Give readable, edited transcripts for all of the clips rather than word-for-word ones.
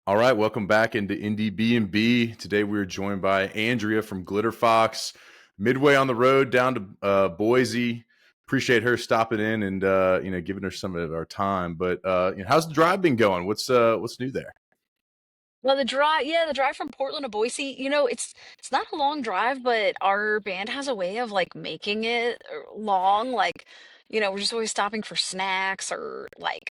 All right, welcome back into Indie B&B. Today we are joined by Andrea from Glitterfox, midway on the road down to Boise. Appreciate her stopping in and giving her some of our time. But how's the drive been going? What's new there? Well, the drive from Portland to Boise, it's not a long drive, but our band has a way of like making it long. Like, we're just always stopping for snacks or like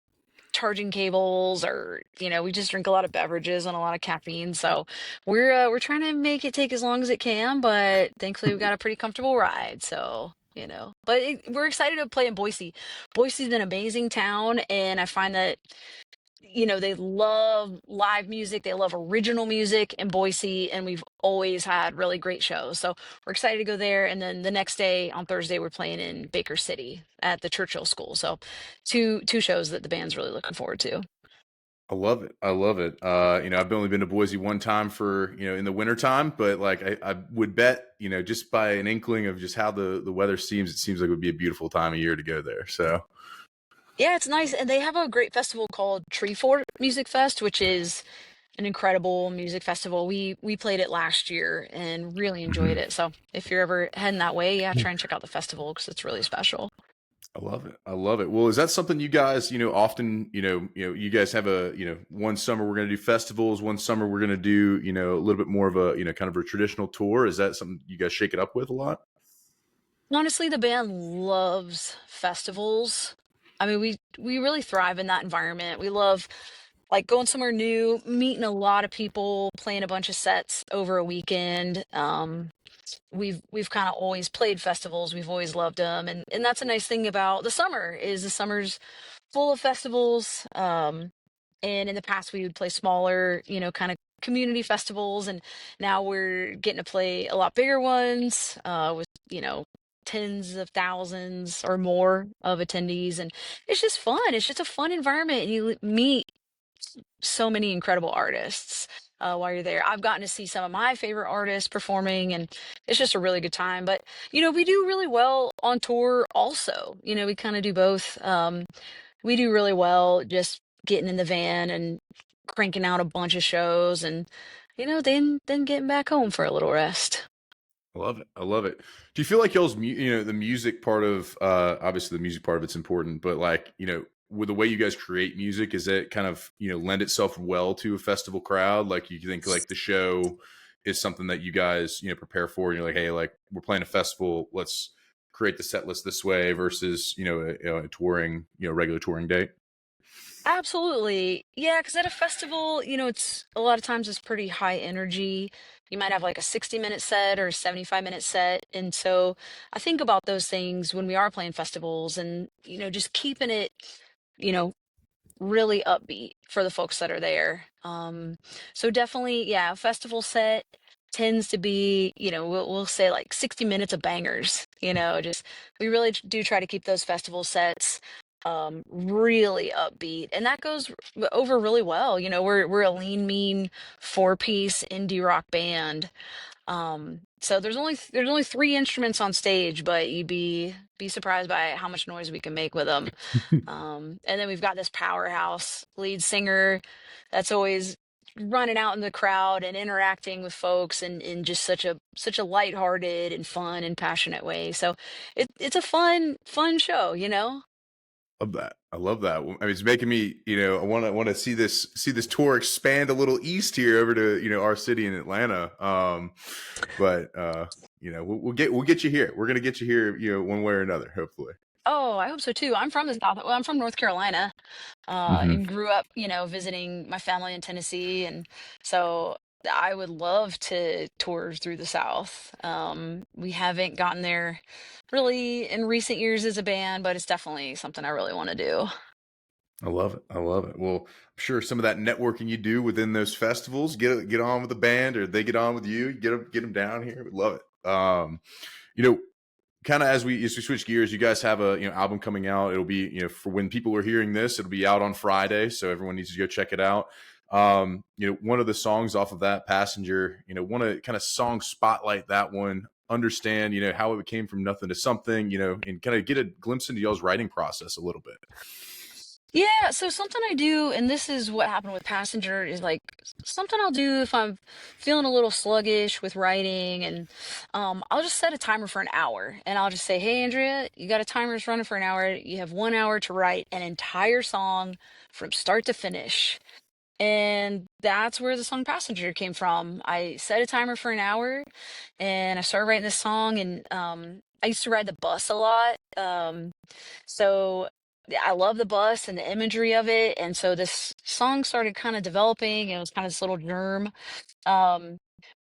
charging cables, or we just drink a lot of beverages and a lot of caffeine. So we're trying to make it take as long as it can, but thankfully we got a pretty comfortable ride. So. We're excited to play in Boise. Boise's an amazing town, and I find that they love live music. They love original music in Boise, and we've always had really great shows. So we're excited to go there. And then the next day, on Thursday, we're playing in Baker City at the Churchill School. So two shows that the band's really looking forward to. I love it. I love it. I've only been to Boise one time for, in the wintertime, but like I would bet, just by an inkling of just how the weather seems, it seems like it would be a beautiful time of year to go there. So Yeah, it's nice. And they have a great festival called Tree Fort Music Fest, which is an incredible music festival. We played it last year and really enjoyed mhm. it. So if you're ever heading that way, yeah, try and check out the festival because it's really special. I love it. I love it. Well, is that something you guys, often, you guys have a, one summer we're going to do festivals, one summer we're going to do, a little bit more of a, kind of a traditional tour. Is that something you guys shake it up with a lot? Honestly, the band loves festivals. I mean, we really thrive in that environment. We love like going somewhere new, meeting a lot of people, playing a bunch of sets over a weekend. We've kind of always played festivals. We've always loved them, and that's a nice thing about the summer is the summer's full of festivals. And in the past, we would play smaller, kind of community festivals, and now we're getting to play a lot bigger ones with tens of thousands or more of attendees, and it's just fun. It's just a fun environment, and you meet so many incredible artists while you're there. I've gotten to see some of my favorite artists performing, and it's just a really good time. But we do really well on tour. Also, we kind of do both. We do really well just getting in the van and cranking out a bunch of shows, and then getting back home for a little rest. I love it. I love it. Do you feel like y'all's, the music part of, obviously the music part of it's important, but like, with the way you guys create music, is it kind of, lend itself well to a festival crowd? Like you think like the show is something that you guys, prepare for and you're like, hey, like we're playing a festival, let's create the set list this way versus, a touring, regular touring date. Absolutely. Yeah, because at a festival, it's a lot of times it's pretty high energy. You might have like a 60-minute set or a 75-minute set. And so I think about those things when we are playing festivals and, just keeping it, you know, really upbeat for the folks that are there. So definitely, yeah, a festival set tends to be, we'll say like 60 minutes of bangers, just we really do try to keep those festival sets really upbeat, and that goes over really well. We're a lean mean four-piece indie rock band. So there's only three instruments on stage, but you'd be surprised by how much noise we can make with them. And then we've got this powerhouse lead singer that's always running out in the crowd and interacting with folks in just such a lighthearted and fun and passionate way. So it's a fun show. Love that. I love that. I mean, it's making me, I want to see this tour expand a little east here over to, our city in Atlanta. But we'll get you here. We're gonna get you here, one way or another, hopefully. Oh, I hope so too. I'm from the South. Well, I'm from North Carolina, Hmm. and grew up, visiting my family in Tennessee, and so I would love to tour through the South. We haven't gotten there really in recent years as a band, but it's definitely something I really want to do. I love it. I love it. Well, I'm sure some of that networking you do within those festivals, get on with the band, or they get on with you. Get them down here. We love it. You know, kind of as we switch gears, you guys have a album coming out. It'll be for when people are hearing this, it'll be out on Friday, so everyone needs to go check it out. One of the songs off of that, Passenger, want to kind of song spotlight that one, understand how it came from nothing to something, and kind of get a glimpse into y'all's writing process a little bit. Yeah, so something I do, and this is what happened with Passenger, is like something I'll do if I'm feeling a little sluggish with writing, and I'll just set a timer for an hour, and I'll just say, "Hey, Andrea, you got a timer that's running for an hour. You have 1 hour to write an entire song from start to finish." And that's where the song Passenger came from. I set a timer for an hour and I started writing this song. And I used to ride the bus a lot. So yeah, I love the bus and the imagery of it. And so this song started kind of developing. It was kind of this little germ. Um,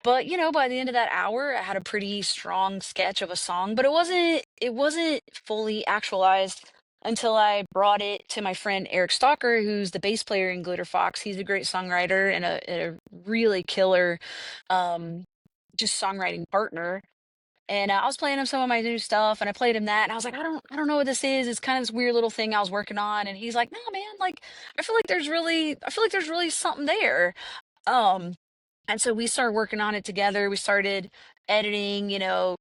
but by the end of that hour, I had a pretty strong sketch of a song, but it wasn't fully actualized until I brought it to my friend Eric Stalker, who's the bass player in Glitterfox. He's a great songwriter and a really killer, um, just songwriting partner. And I was playing him some of my new stuff, and I played him that, and I was like, I don't know what this is. It's kind of this weird little thing I was working on, and he's like, "No, man, like, I feel like there's really something there." Um, and so we started working on it together. We started editing,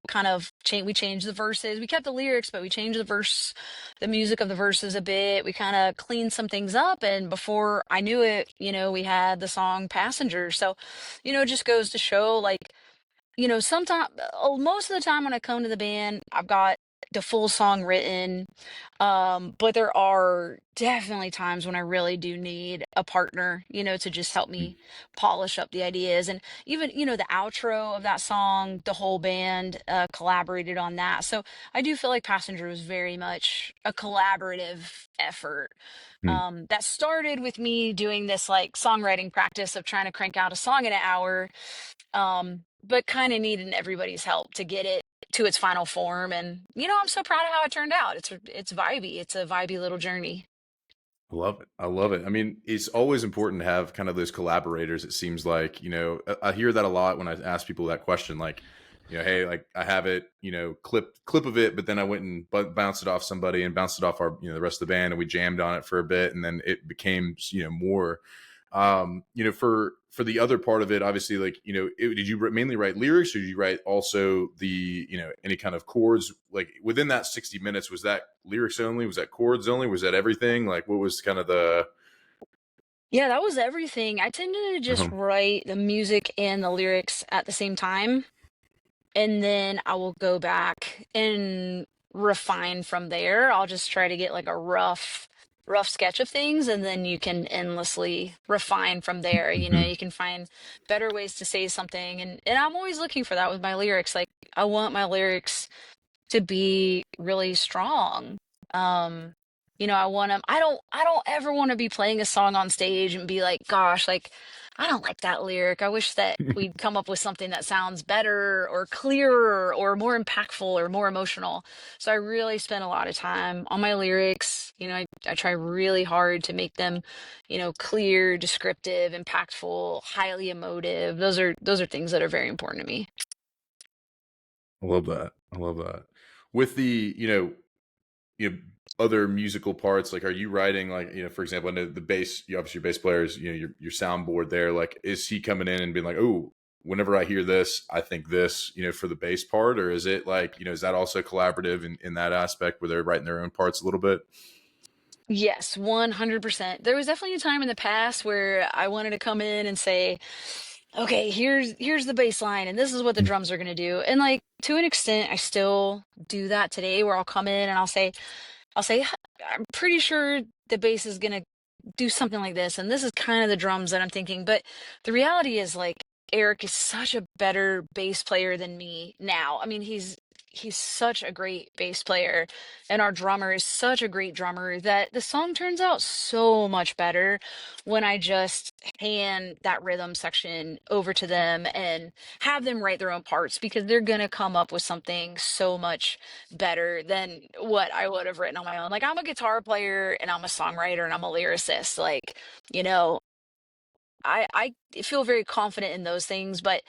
kind of we changed the verses. We kept the lyrics, but we changed the music of the verses a bit. We kind of cleaned some things up. And before I knew it, we had the song Passenger. So, it just goes to show like, sometimes, most of the time when I come to the band, I've got the full song written. But there are definitely times when I really do need a partner, to just help me polish up the ideas. And even, the outro of that song, the whole band collaborated on that. So I do feel like Passenger was very much a collaborative effort. Mhm. That started with me doing this like songwriting practice of trying to crank out a song in an hour, but kind of needing everybody's help to get it to its final form. And I'm so proud of how it turned out. It's vibey. It's a vibey little journey. I love it. I love it. I mean, it's always important to have kind of those collaborators. It seems like, I hear that a lot when I ask people that question, like, hey, like I have it, clip of it, but then I went and bounced it off somebody and bounced it off our, the rest of the band, and we jammed on it for a bit, and then it became, more. For the other part of it, obviously, like, did you mainly write lyrics, or did you write also the, any kind of chords? Like within that 60 minutes, was that lyrics only? Was that chords only? Was that everything? Like what was kind of the, Yeah, that was everything. I tended to just um, write the music and the lyrics at the same time, and then I will go back and refine from there. I'll just try to get like a rough sketch of things, and then you can endlessly refine from there. mhm. You can find better ways to say something, and I'm always looking for that with my lyrics. Like I want my lyrics to be really strong. Um, I want to I don't ever want to be playing a song on stage and be like, gosh, like I don't like that lyric. I wish that we'd come up with something that sounds better or clearer or more impactful or more emotional. So I really spend a lot of time on my lyrics. I try really hard to make them, clear, descriptive, impactful, highly emotive. Those are things that are very important to me. I love that. I love that. With the, you know, other musical parts, like, are you writing, like, for example, I know the bass, you obviously your bass players, your soundboard there, like, is he coming in and being like, oh, whenever I hear this, I think this, for the bass part? Or is it like, is that also collaborative in that aspect where they're writing their own parts a little bit? Yes, 100%. There was definitely a time in the past where I wanted to come in and say, okay, here's the bass line and this is what the drums are going to do. And like to an extent I still do that today where I'll come in and I'll say I'm pretty sure the bass is going to do something like this and this is kind of the drums that I'm thinking. But the reality is like Eric is such a better bass player than me now. I mean, he's such a great bass player and our drummer is such a great drummer that the song turns out so much better when I just hand that rhythm section over to them and have them write their own parts because they're going to come up with something so much better than what I would have written on my own. Like I'm a guitar player and I'm a songwriter and I'm a lyricist. Like, you know, I feel very confident in those things, but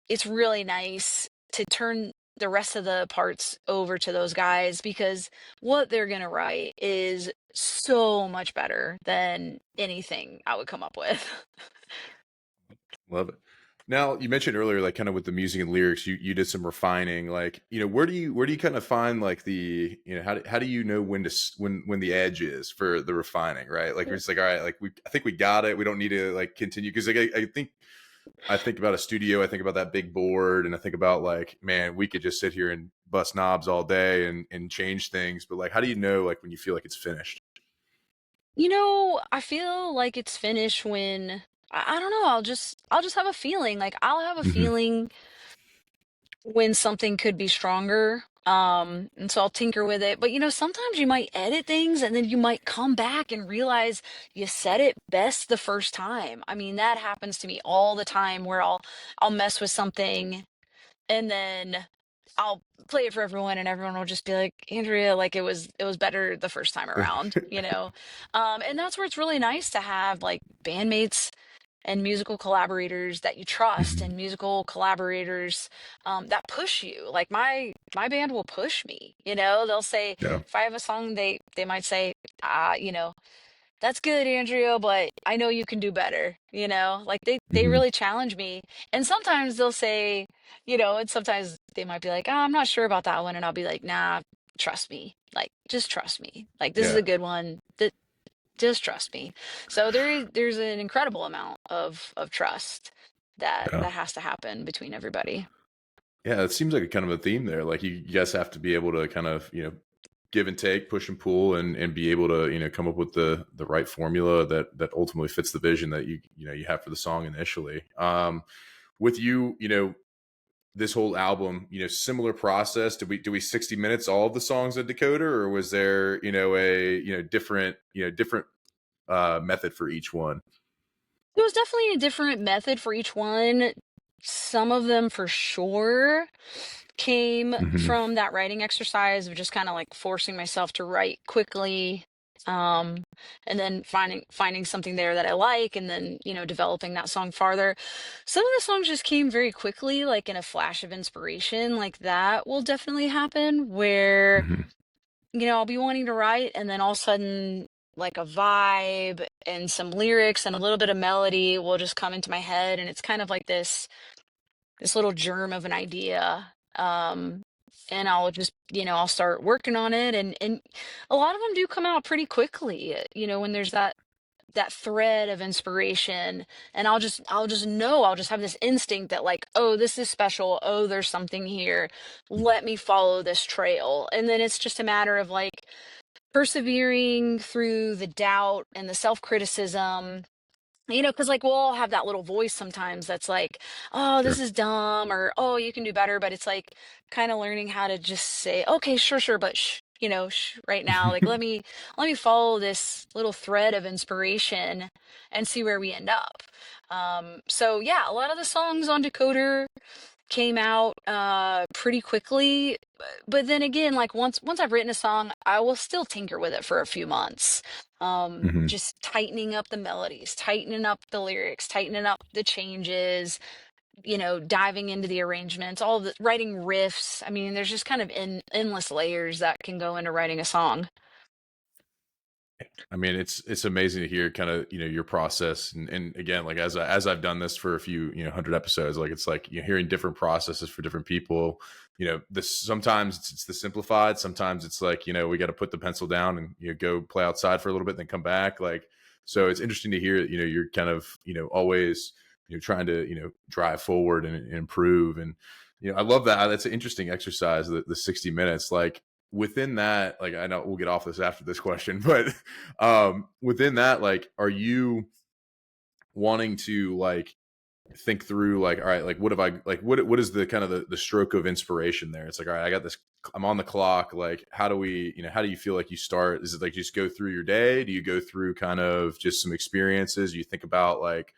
it's really nice to turn the rest of the parts over to those guys because what they're going to write is so much better than anything I would come up with. Love it. Now, you mentioned earlier, like kind of with the music and lyrics, you did some refining. Like, where do you kind of find like how do you know when when the edge is for the refining, right? Like, we're just like, all right, like I think we got it. We don't need to like continue because like I think about a studio, I think about that big board, and I think about like, man, we could just sit here and bust knobs all day and change things. But like, how do you know like when you feel like it's finished? I feel like it's finished when I don't know, I'll just have a feeling. Like I'll have a Hmm. feeling when something could be stronger. And so I'll tinker with it. But sometimes you might edit things and then you might come back and realize you said it best the first time. I mean, that happens to me all the time where I'll mess with something and then I'll play it for everyone and everyone will just be like, Andrea, like it was better the first time around. And that's where it's really nice to have like bandmates and musical collaborators that you trust Hmm. and musical collaborators that push you. Like my band will push me. They'll say Yeah. if I have a song, they might say, that's good, Andrea, but I know you can do better. Like they Hmm. really challenge me. And sometimes they'll say, and sometimes they might be like, oh, I'm not sure about that one. And I'll be like, nah, trust me. Like, just trust me. Like, this is Yeah. a good one. Just trust me. So there's an incredible amount of trust that Yeah. that has to happen between everybody. Yeah, it seems like a kind of a theme there. Like you guys have to be able to kind of, give and take, push and pull, and be able to, come up with the right formula that ultimately fits the vision that you have for the song initially. With this whole album, similar process. Do we 60 minutes all of the songs at Decoder, or was there, a different method for each one? It was definitely a different method for each one. Some of them for sure came Hmm. from that writing exercise of just kind of like forcing myself to write quickly, um and then finding something there that I like and then developing that song farther. Some of the songs just came very quickly, like in a flash of inspiration. Like that will definitely happen where Hmm. I'll be wanting to write and then all of a sudden like a vibe and some lyrics and a little bit of melody will just come into my head, and it's kind of like this little germ of an idea. And I'll just, I'll start working on it, and a lot of them do come out pretty quickly, when there's that thread of inspiration, and I'll just know, I'll just have this instinct that like, oh, this is special. Oh, there's something here. Let me follow this trail. And then it's just a matter of like persevering through the doubt and the self-criticism, because like we'll all have that little voice sometimes that's like, oh, this Sure. is dumb, or oh, you can do better. But it's like kind of learning how to just say, okay, sure, sure, but right now, like let me follow this little thread of inspiration and see where we end up. So yeah, a lot of the songs on Decoder came out pretty quickly, but then again, like once I've written a song, I will still tinker with it for a few months, Hmm. just tightening up the melodies, tightening up the lyrics, tightening up the changes, diving into the arrangements, all the writing riffs. I mean, there's just kind of endless layers that can go into writing a song. I mean, it's amazing to hear kind of your process, and again, like as I've done this for a few 100 episodes, like it's like hearing different processes for different people. This sometimes it's the simplified, sometimes it's like we got to put the pencil down and go play outside for a little bit, then come back. Like so, it's interesting to hear you're kind of always trying to drive forward and improve, and I love that. That's an interesting exercise, the 60 minutes, like within that, like I know we'll get off this after this question, but within that, like are you wanting to like think through like, all right, like what have I like what is the kind of the stroke of inspiration there? It's like, all right, I got this, I'm on the clock, like how do we how do you feel like you start? Is it like just go through your day? Do you go through kind of just some experiences? You think about like,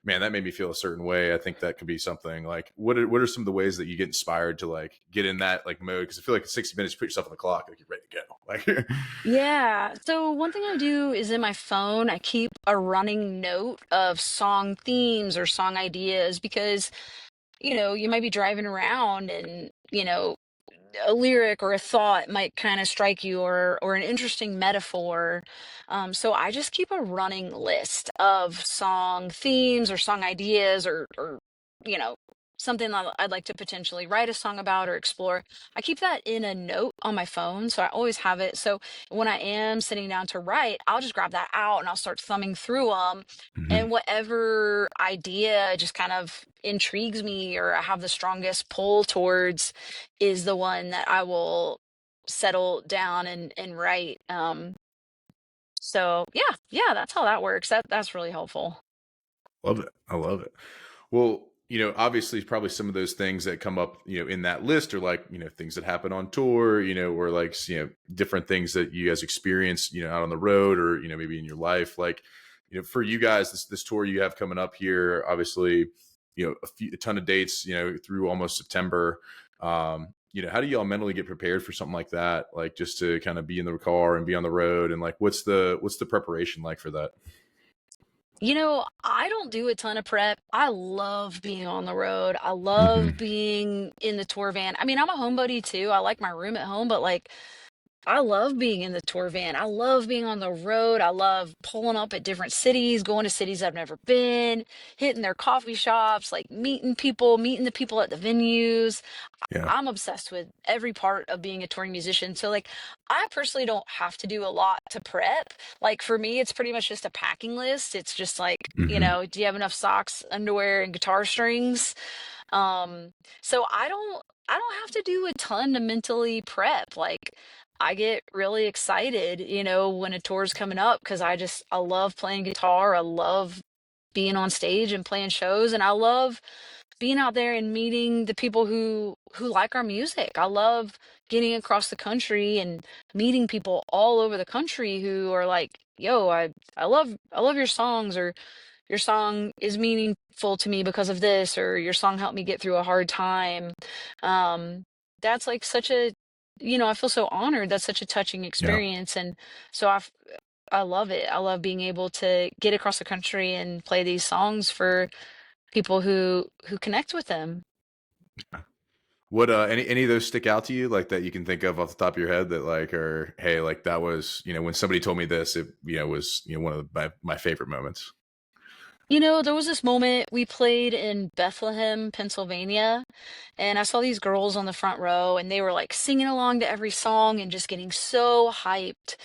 man, that made me feel a certain way. I think that could be something. Like what are some of the ways that you get inspired to like get in that like mode? Because I feel like in 60 minutes you put yourself on the clock, like you're ready to go. Like Yeah. So one thing I do is in my phone, I keep a running note of song themes or song ideas because, you might be driving around and, a lyric or a thought might kind of strike you, or an interesting metaphor. So I just keep a running list of song themes or song ideas or you know, something that I'd like to potentially write a song about or explore, I keep that in a note on my phone. So I always have it. So when I am sitting down to write, I'll just grab that out and I'll start thumbing through them. Hmm. And whatever idea just kind of intrigues me or I have the strongest pull towards is the one that I will settle down and write. So yeah, that's how that works. That's really helpful. Love it. I love it. Well, obviously, probably some of those things that come up, in that list are like, things that happen on tour, or like, different things that you guys experience, out on the road or, maybe in your life. Like, for you guys, this tour you have coming up here, obviously, a ton of dates, through almost September. How do y'all mentally get prepared for something like that? Like just to kind of be in the car and be on the road, and like, what's the preparation like for that? I don't do a ton of prep. I love being on the road. I Hmm. love being in the tour van. I mean, I'm a homebody too. I like my room at home, but like I love being in the tour van. I love being on the road. I love pulling up at different cities, going to cities I've never been, hitting their coffee shops, like meeting people, meeting the people at the venues. Yeah. I'm obsessed with every part of being a touring musician. So like I personally don't have to do a lot to prep. Like for me, it's pretty much just a packing list. It's just like, Hmm. do you have enough socks, underwear, and guitar strings? Um, so I don't have to do a ton to mentally prep. Like I get really excited, when a tour's coming up because I love playing guitar. I love being on stage and playing shows and I love being out there and meeting the people who like our music. I love getting across the country and meeting people all over the country who are like, "Yo, I love your songs," or "Your song is meaningful to me because of this," or "Your song helped me get through a hard time." Um, that's like I feel so honored. That's such a touching Yeah. experience, and so I love it. I love being able to get across the country and play these songs for people who connect with them. What any of those stick out to you like that you can think of off the top of your head that like or hey like that was when somebody told me this it was one of my favorite moments. There was this moment we played in Bethlehem, Pennsylvania, and I saw these girls on the front row and they were like singing along to every song and just getting so hyped.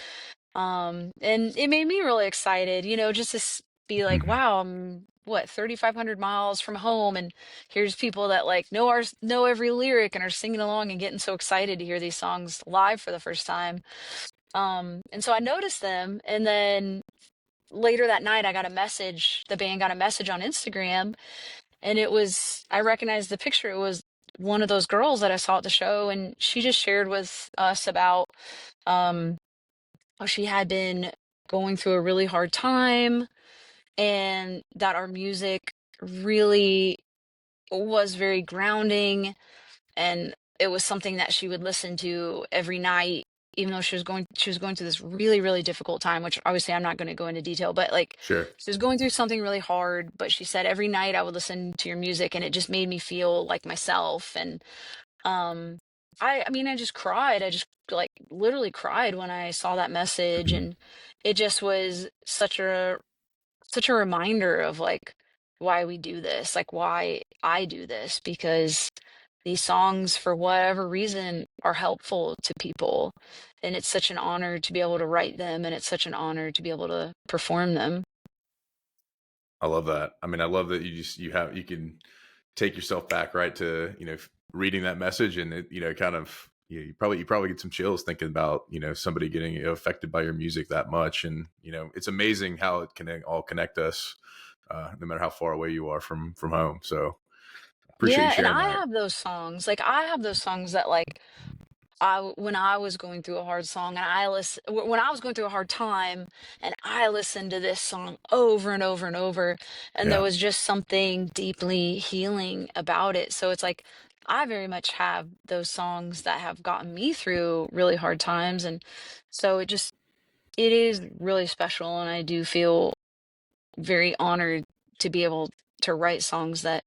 And it made me really excited, just to be like, Hmm. wow, I'm what, 3,500 miles from home, and here's people that like know every lyric and are singing along and getting so excited to hear these songs live for the first time. And so I noticed them, and then later that night I got a message, the band got a message on Instagram, and I recognized the picture. It was one of those girls that I saw at the show, and she just shared with us about um how she had been going through a really hard time and that our music really was very grounding and it was something that she would listen to every night even though she was going through this really really difficult time, which obviously I'm not going to go into detail, but like Sure. she was going through something really hard, but she said every night I would listen to your music and it just made me feel like myself. And um I mean I just cried. I just like literally cried when I saw that message, Hmm. and it just was such a reminder of like why we do this, like why I do this, because these songs for whatever reason are helpful to people, and it's such an honor to be able to write them and it's such an honor to be able to perform them. I love that. I mean, I love that you can take yourself back right to reading that message and it kind of you probably get some chills thinking about somebody getting affected by your music that much. And it's amazing how it can all connect us no matter how far away you are from home. So appreciate you Yeah, and sharing I that. have those songs. Like I have those songs that like when I was going through a hard song and when I was going through a hard time and I listened to this song over and over and over, and there Yeah. was just something deeply healing about it. So it's like I very much have those songs that have gotten me through really hard times, and so it is really special, and I do feel very honored to be able to write songs that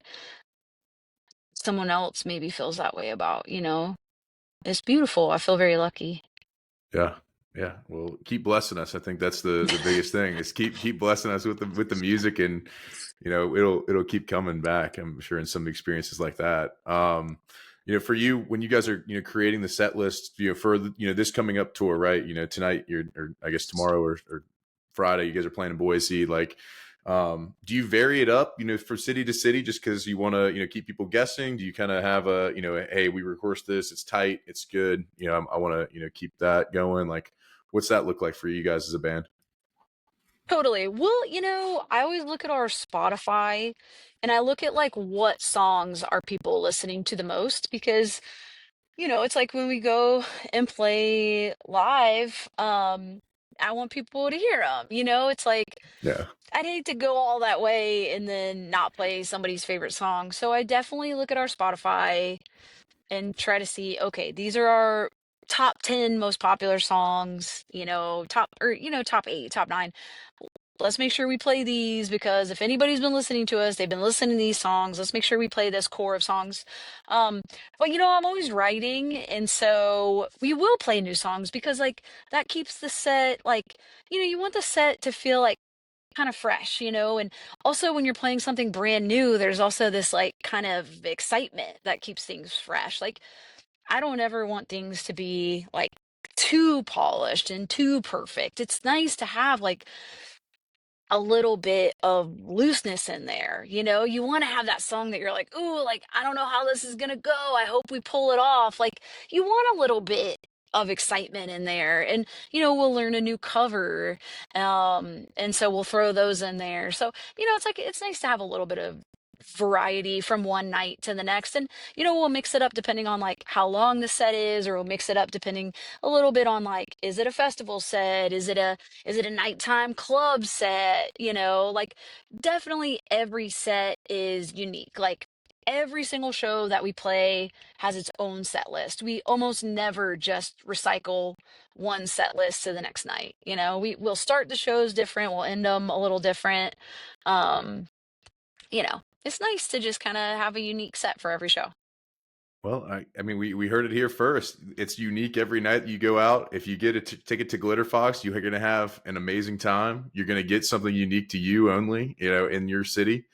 someone else maybe feels that way about. It's beautiful. I feel very lucky. Yeah. Yeah, well, keep blessing us. I think that's the biggest thing is keep blessing us with the music, and it'll keep coming back. I'm sure in some experiences like that. For you, when you guys are creating the set list, for this coming up tour, right? Tonight or I guess tomorrow or Friday, you guys are playing in Boise. Like, do you vary it up, for city to city, just because you want to, keep people guessing? Do you kind of have a, hey, we rehearsed this, it's tight, it's good, I want to, keep that going? Like, what's that look like for you guys as a band? Totally. Well, I always look at our Spotify and I look at like what songs are people listening to the most because, it's like when we go and play live, I want people to hear them. It's like Yeah. I'd hate to go all that way and then not play somebody's favorite song. So I definitely look at our Spotify and try to see, okay, these are our top 10 most popular songs, top 8, top 9. Let's make sure we play these because if anybody's been listening to us, they've been listening to these songs. Let's make sure we play this core of songs. Um, but I'm always writing, and so we will play new songs because like that keeps the set like, you want the set to feel like kind of fresh, and also when you're playing something brand new, there's also this like kind of excitement that keeps things fresh. Like I don't ever want things to be like too polished and too perfect. It's nice to have like a little bit of looseness in there. You want to have that song that you're like, ooh, like, I don't know how this is going to go. I hope we pull it off. Like, you want a little bit of excitement in there. And, we'll learn a new cover. And so we'll throw those in there. So, it's like, it's nice to have a little bit of variety from one night to the next. And, we'll mix it up depending on like how long the set is, or we'll mix it up depending a little bit on like, is it a festival set? Is it a nighttime club set? Like definitely every set is unique. Like every single show that we play has its own set list. We almost never just recycle one set list to the next night. We'll start the shows different, we'll end them a little different. Um, it's nice to just kind of have a unique set for every show. Well, I mean, we heard it here first. It's unique every night you go out. If you get a ticket to Glitterfox, you're going to have an amazing time. You're going to get something unique to you only, in your city.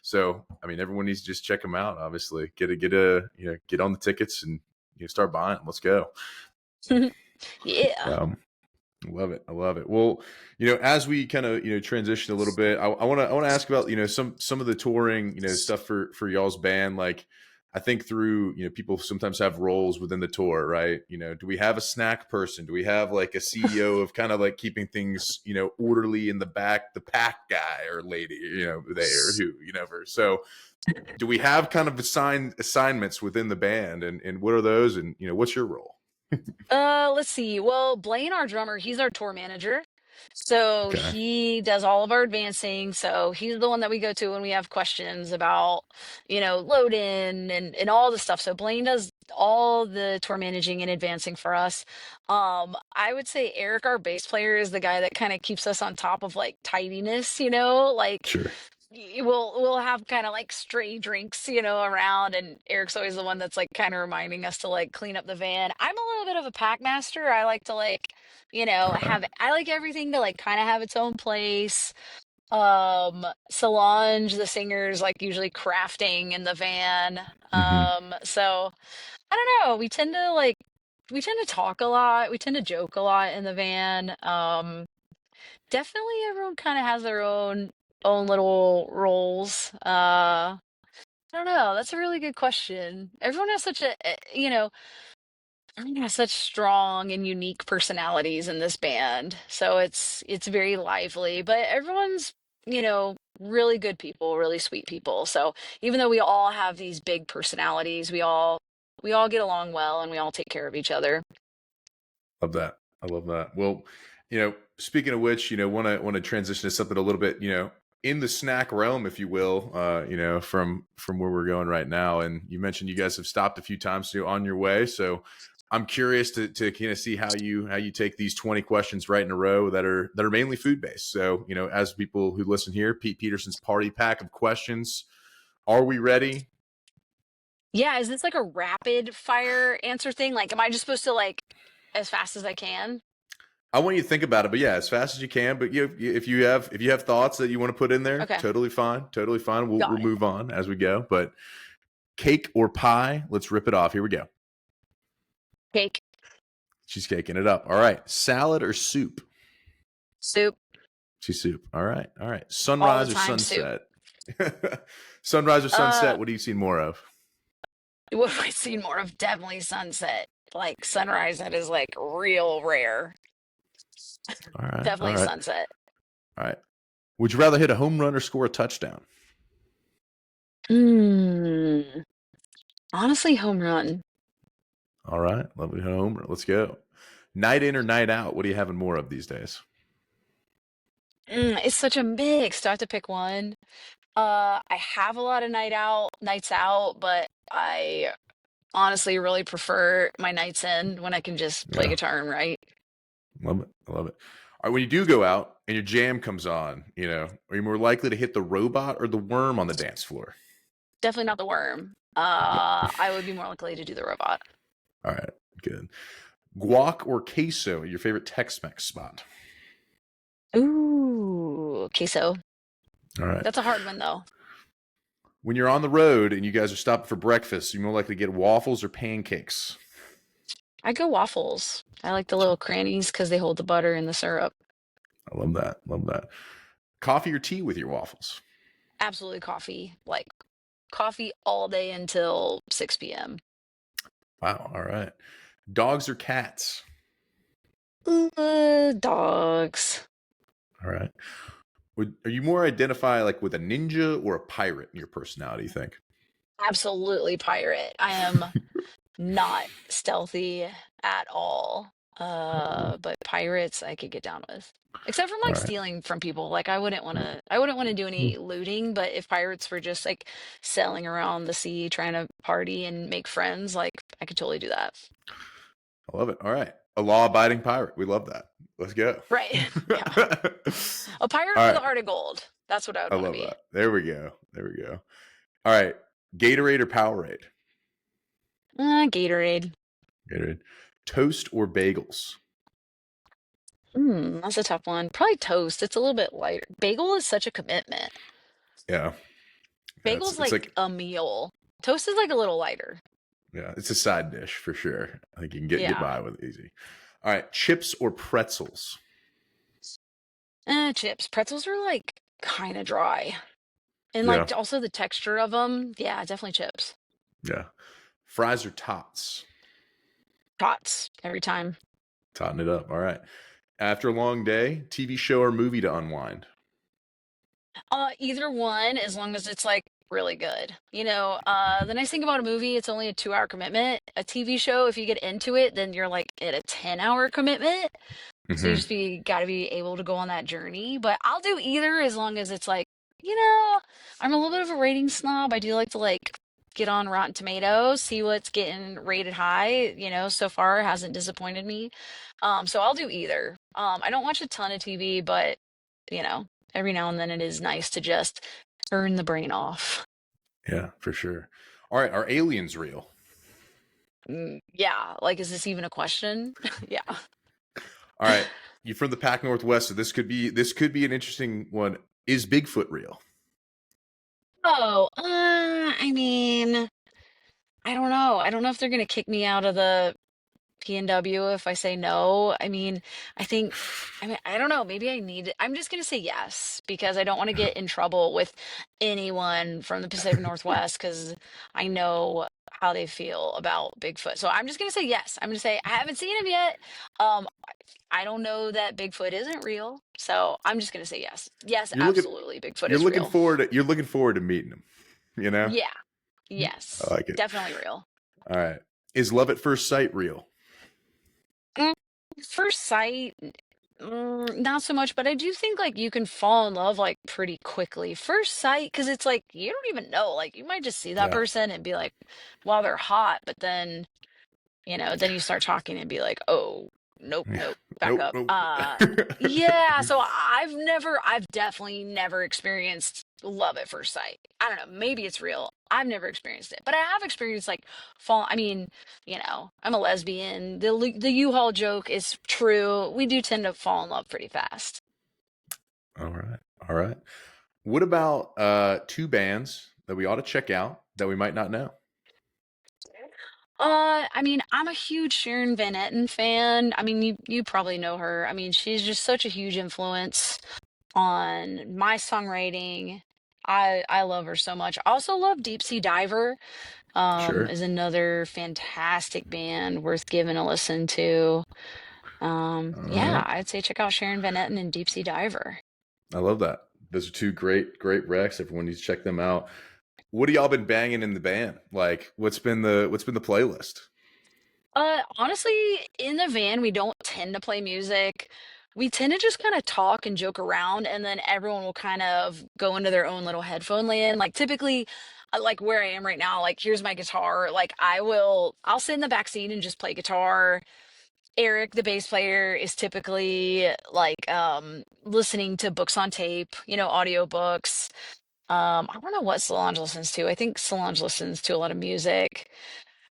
So, I mean, everyone needs to just check them out. Obviously, get on the tickets and start buying. Let's go. Yeah. Love it. I love it. Well, as we kind of, transition a little bit, I want to ask about, some of the touring, stuff for y'all's band. Like, I think through, people sometimes have roles within the tour, right? Do we have a snack person? Do we have like a CEO of kind of like keeping things, orderly in the back, the pack guy or lady, there who, so do we have kind of assignments within the band, and what are those? And, what's your role? Let's see. Well, Blaine, our drummer, he's our tour manager. So Okay. he does all of our advancing. So he's the one that we go to when we have questions about, load in and all the stuff. So Blaine does all the tour managing and advancing for us. I would say Eric, our bass player, is the guy that kind of keeps us on top of like tidiness, like Sure. we'll have kind of like stray drinks, around, and Eric's always the one that's like kind of reminding us to like clean up the van. I'm a little bit of a pack master. I like to like, I like everything to like kind of have its own place. Solange, the singer's like usually crafting in the van. Hmm. So I don't know. We tend to talk a lot. We tend to joke a lot in the van. Definitely everyone kind of has their own little roles. I don't know. That's a really good question. Everyone has everyone has such strong and unique personalities in this band. So it's very lively, but everyone's, really good people, really sweet people. So even though we all have these big personalities, we all get along well and we all take care of each other. Love that. I love that. Well, speaking of which, want to transition to something a little bit, in the snack realm, if you will, from where we're going right now. And you mentioned you guys have stopped a few times on your way. So I'm curious to kind of see how you take these 20 questions right in a row that are mainly food based. So, as people who listen here, Pete Peterson's party pack of questions. Are we ready? Yeah, is this like a rapid fire answer thing? Like, am I just supposed to like as fast as I can? I want you to think about it, but yeah, as fast as you can. But if you have thoughts that you want to put in there, Okay, totally fine, totally fine. We'll got it. move on as we go. But cake or pie? Let's rip it off. Here we go. Cake, She's caking it up. All right, salad or soup? soup, She's soup. All right, all right. all the Sunrise or time soup. sunset? Sunrise or Uh, sunset? What do you see more of? what have I seen more of? Definitely sunset. Like sunrise, that is like real rare. All right, all Definitely right, sunset. all right. Would you rather hit a home run or score a touchdown? Hmm. Honestly, home run. All right, lovely home run. Let's go. Night in or night out? What are you having more of these days? It's such a mix. Do I have to pick one? I have a lot of nights out, but I honestly really prefer my nights in when I can just play Yeah, guitar and write. love it. I love it. All right, when you do go out and your jam comes on, are you more likely to hit the robot or the worm on the dance floor? Definitely not the worm. No. I would be more likely to do the robot. All right, good. Guac or queso, your favorite Tex-Mex spot? Ooh, queso. All right. That's a hard one though. When you're on the road and you guys are stopping for breakfast, you're more likely to get waffles or pancakes. I go waffles. I like the little crannies because they hold the butter and the syrup. I love that. Love that. Coffee or tea with your waffles? Absolutely coffee. Like coffee all day until 6 p.m. Wow. All right. Dogs or cats? Dogs. All right. Are you more identify like with a ninja or a pirate in your personality, you think? Absolutely pirate. I am not stealthy at all. But pirates I could get down with. Except from All like right. stealing from people. Like I wouldn't want to do any looting, but if pirates were just like sailing around the sea trying to party and make friends, like I could totally do that. I love it. All right. A law abiding pirate. We love that. Let's go. Right. Yeah. A pirate All with a right. heart of gold. That's what I would I want to love be. that. There we go. There we go. All right. Gatorade or Powerade? Gatorade. Gatorade. Toast or bagels? That's a tough one. Probably toast. It's a little bit lighter. Bagel is such a commitment. Yeah. Yeah. Bagel's It's like like, a meal. Toast is like a little lighter. yeah, it's a side dish for sure. I think you can get Yeah. by with it easy. All right. Chips or pretzels? Chips. Pretzels are like kind of dry. And Yeah. like also the texture of them. Yeah, definitely chips. Yeah. Fries or tots? Tots every time. Totting it up. All right. After a long day, TV show or movie to unwind? Either one, as long as it's like really good. The nice thing about a movie, it's only a 2-hour commitment. A TV show, if you get into it, then you're like at a 10-hour commitment. So you Mm-hmm. just gotta be able to go on that journey. But I'll do either as long as it's like, I'm a little bit of a rating snob. I do like to like get on Rotten Tomatoes, see what's getting rated high. So far it hasn't disappointed me. So I'll do either. I don't watch a ton of TV, but you know, every now and then it is nice to just turn the brain off. Yeah, for sure. All right. Are aliens real? Yeah, like is this even a question? Yeah. All right. You're from the Pac Northwest, so this could be an interesting one. Is Bigfoot real? Oh, I mean, I don't know. I don't know if they're gonna kick me out of the PNW if I say no. I don't know. Maybe I'm just gonna say yes because I don't want to get in trouble with anyone from the Pacific Northwest because I know how they feel about Bigfoot. So I'm just gonna say yes. I'm gonna say I haven't seen him yet. Um, I don't know that Bigfoot isn't real. So I'm just gonna say yes. Yes, You're looking absolutely. Bigfoot you're is looking real. forward to you're looking forward to meeting him, you know? Yeah. I Yes. like it. Definitely real. All right. Is love at first sight real? Mm, First sight, not so much, but I do think like you can fall in love like pretty quickly. First sight, because it's like you don't even know. Like you might just see that Yeah. person and be like, wow, they're hot, but then, then you start talking and be like, oh, nope, Yeah. nope, back Nope, up. nope. Yeah, so I've definitely never experienced love at first sight. I don't know, maybe it's real. I've never experienced it, but I have experienced like fall. I mean, I'm a lesbian. The U-Haul joke is true. We do tend to fall in love pretty fast. All right. All right. What about two bands that we ought to check out that we might not know? I mean, I'm a huge Sharon Van Etten fan. I mean, you probably know her. I mean, she's just such a huge influence on my songwriting. I love her so much. I also love Deep Sea Diver. Sure. Is another fantastic band worth giving a listen to. All Yeah, right. I'd say check out Sharon Van Etten and Deep Sea Diver. I love that. Those are two great recs. Everyone needs to check them out. What have y'all been banging in the band? Like, what's been the playlist? Honestly, in the van, we don't tend to play music. We tend to just kind of talk and joke around, and then everyone will kind of go into their own little headphone land. Like typically, like where I am right now, like here's my guitar. Like I'll sit in the back seat and just play guitar. Eric, the bass player, is typically like listening to books on tape, audiobooks. I don't know what Solange listens to. I think Solange listens to a lot of music.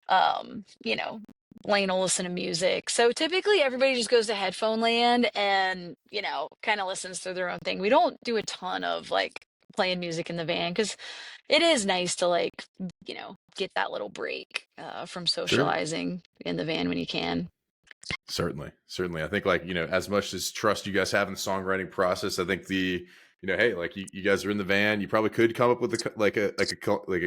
um, you know, Lane will listen to music. So typically everybody just goes to headphone land and, kind of listens to their own thing. We don't do a ton of like playing music in the van because it is nice to like, get that little break from Sure. socializing in the van when you can. Certainly. I think like, as much as trust you guys have in the songwriting process, I think hey, like you guys are in the van, you probably could come up with like a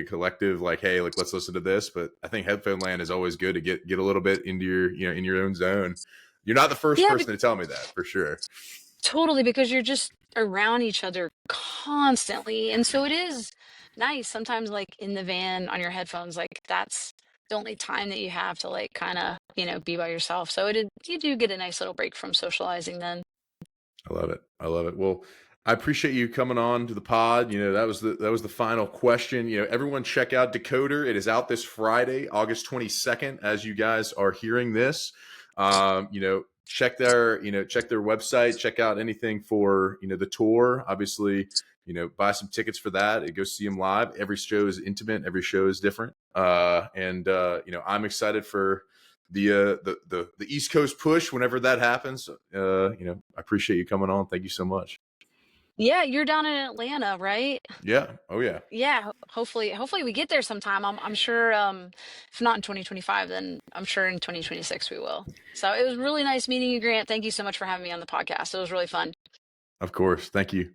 collective, like, hey, like let's listen to this. But I think headphone land is always good to get a little bit into your, in your own zone. You're not the first Yeah, person to tell me that for sure. totally, because you're just around each other constantly. And so it is nice sometimes, like in the van on your headphones, like that's the only time that you have to like kind of, be by yourself. So you do get a nice little break from socializing then. I love it. I love it. Well, I appreciate you coming on to the pod. That was the final question. Everyone check out Decoder. It is out this Friday, August 22nd, as you guys are hearing this. Check their website, check out anything for, the tour. Obviously, buy some tickets for that and go see them live. Every show is intimate, every show is different. And I'm excited for the East Coast push whenever that happens. I appreciate you coming on. Thank you so much. Yeah, you're down in Atlanta, right? Yeah. Oh yeah. Yeah, hopefully we get there sometime. I'm sure if not in 2025, then I'm sure in 2026 we will. So it was really nice meeting you, Grant. Thank you so much for having me on the podcast. It was really fun. Of course. Thank you.